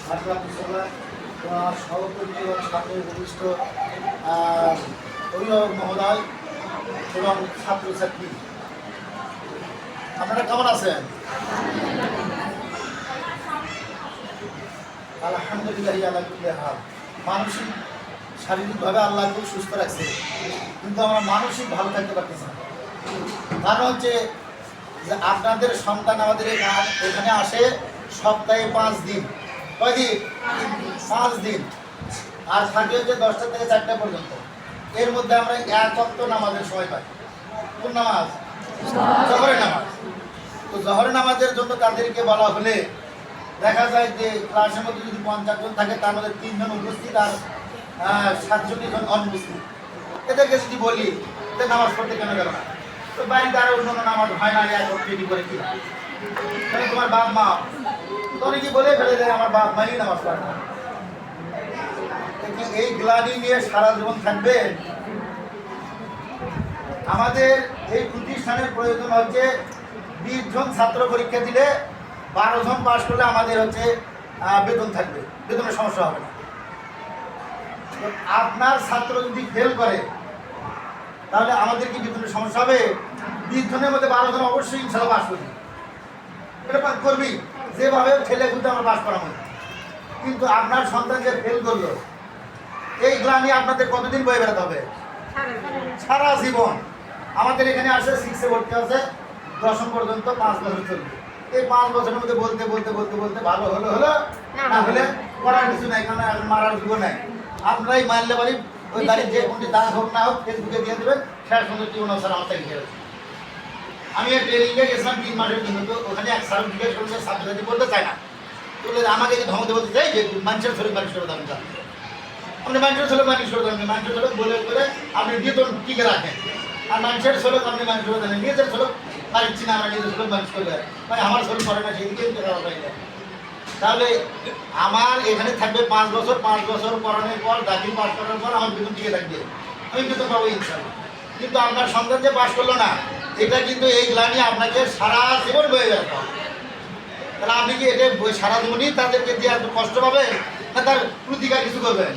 সহকর্মী এবং ছাত্রের ঘনিষ্ঠ অভিভাবক মহোদয় এবং ছাত্রছাত্রী, আপনারা কেমন আছেন? আলহামদুলিল্লাহ আলা কুল্লি হাল। মানসিক শারীরিকভাবে আল্লাহ খুব সুস্থ রাখছে, কিন্তু আমরা মানসিক ভালো থাকতে পারতেছি না। কারণ হচ্ছে যে আপনাদের সন্তান আমাদের এখানে আসে সপ্তাহে 5 দিন। কয়দিন? 5 দিন। আর থাকে হচ্ছে 10টা থেকে 4টা পর্যন্ত। এর মধ্যে আমরা এক ওয়াক্ত নামাজের সময় পাই। কোন নামাজ? জোহরের নামাজ। তো জোহরের নামাজের জন্য তাদেরকে বলা হলে দেখা যায় যে ক্লাসের মধ্যে যদি 50 জন থাকে, তার মধ্যে 3 জন উপস্থিত আর 7 জন অনুপস্থিত। এদেরকে যদি বলি যে নামাজ পড়তে কেন গেল না, তো বাড়িতে আরো অন্য নামাজ হয় না, এক রেডি করে কি তাহলে তোমার বাপ মা তো অনেকে বলে ফেলে যায় আমার বাপ মাই নামাজ পড়ে না। এই গ্লানি নিয়ে সারা জীবন থাকবে? আমাদের এই প্রতিষ্ঠানের প্রয়োজন হচ্ছে 20 জন ছাত্র পরীক্ষা দিলে 12 জন পাস করলে আমাদের হচ্ছে বেতন থাকবে, বেতনের সমস্যা হবে না। আপনার ছাত্র যদি ফেল করে তাহলে আমাদের কি বেতনের সমস্যা হবে? 20 জনের মধ্যে 12 জন অবশ্যই ইনশাআল্লাহ পাস করবে। এটা পাস করবি, যেভাবে ঠেলে খুঁজতে আমরা পাস করাবো। কিন্তু আপনার সন্তান যে ফেল করলো, এই গ্লানি আপনাদের কতদিন বয়ে বেড়াতে হবে? সারা জীবন। আমাদের এখানে আসে 6-এ ভর্তি আছে, 10ম পর্যন্ত 5 বছর চলবে। এই 5 বছরের মধ্যে বলতে বলতে বলতে বলতে ভালো হলো হলো, না হলে করার কিছু নাই, কারণ এখন মারার যুগ নাই। আপনারাই মারলে পারি, ওই বাড়ির যে কোনটি দাঁড় হোক না হোক ফেসবুকে দিয়ে দেবেন, শেষ পর্যন্ত জীবন স্যার আমার থেকে গেছে। আমি ট্রেনিংয়ে গেছিলাম 3 মাসের জন্য, তো ওখানে এক স্যার জিজ্ঞেস করলে ছাত্রছাত্রী বলতে চায় না, বলে আমাকে যে ধমকে বলতে চাই যে মানুষের শরীর মানুষ করে দাম চান, আপনি মানুষের ছেলে মানুষ করে দেন, মানুষের ছেলে বলে করে আপনি বেতন টিকে রাখেন, আর মানুষের ছেলে আপনি মানুষ করে দেন, নিজের ছেলে পারছি না, আমরা নিজের ছেলে মানুষ করে দেয়, মানে আমার শরীর করে না, সেদিকে খারাপ হয়ে যায়। তাহলে আমার এখানে থাকবে 5 বছর, 5 বছর পড়ানোর পর দাখিল পাস করার পর আমার বেতন টিকে থাকবে, আমি বেতন পাবো ইনশাআল্লাহ। কিন্তু আপনার সন্তান যে পাস করলো না, এটা কিন্তু এই গ্লানি আপনাকে সারা জীবন বয়ে যাবে। তাহলে আপনি কি এটা সারা জীবনই তাদেরকে দিয়ে এত কষ্ট পাবেন, না তার প্রতিকার কিছু করবেন?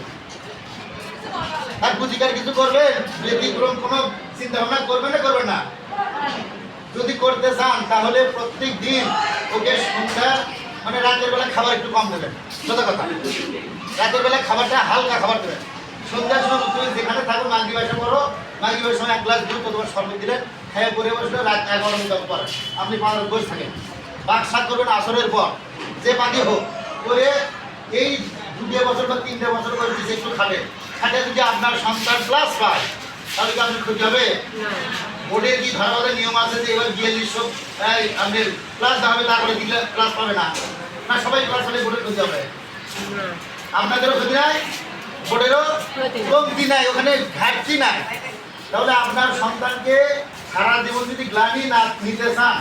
তার প্রতিকার কিছু করবেন? ব্যতিক্রম কোনো চিন্তা ভাবনা করবেন না করবেন না? যদি করতে চান তাহলে প্রত্যেক দিন ওকে সন্ধ্যা মানে রাতের বেলা খাবার একটু কম দেবেন, সোজা কথা। রাতের বেলা খাবারটা হালকা খাবার দেবেন। সন্ধ্যার সময় তুমি যেখানে থাকো মাগরিব এসে পড়ো, মাগরিবের সময় 1 গ্লাস দুধ অথবা শরবত দিলেন, খেয়ে পরে বসলে রাত 11টার পর আপনি 5 বসে থাকেন, বাক শাক করবেন আসরের পর, যে পানি হোক করে এই 2 বছর বা 3 বছর করে দিচ্ছে একটু খাবেন। খাটে যদি আপনার সন্তান ক্লাস পায় তাহলে কি আপনার ক্ষতি হবে? বোর্ডের কি ধারাবাহিক নিয়ম আছে যে এবার 4200 আপনার ক্লাস হবে, তারপরে দিলে ক্লাস পাবে না? না সবাই ক্লাস হলে বোর্ডের ক্ষতি হবে? আপনাদেরও ক্ষতি নাই, বোর্ডেরও কমতি নাই, ওখানে ঘাটতি নাই। তাহলে আপনার সন্তানকে সারা জীবন যদি গ্লানি না নিতে চান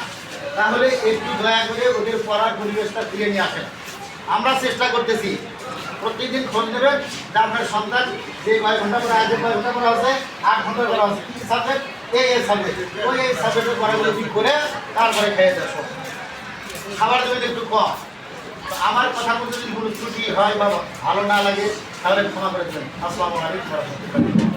তাহলে একটু দয়া করে ওদের পড়ার পরিবেশটা ফিরে নিয়ে আসেন। আমরা চেষ্টা করতেছি, প্রত্যেকদিন খোঁজ নেবেন যে আপনার সন্তান যে কয়েক ঘন্টা করে আজ কয়েক ঘন্টা করা আছে, 8 ঘন্টা করা আছে, কী সাবজেক্ট? এই সাবজেক্ট, ওই এই সাবজেক্টের পড়াগুলো ঠিক করে তারপরে খেয়ে দেয়। খাবার দেবেন একটু কম। আমার কথা বলতে যদি কোনো ত্রুটি হয় বা ভালো না লাগে তাহলে ক্ষমা করে দেবেন। আসসালামু আলাইকুম ওয়া রাহমাতুল্লাহ।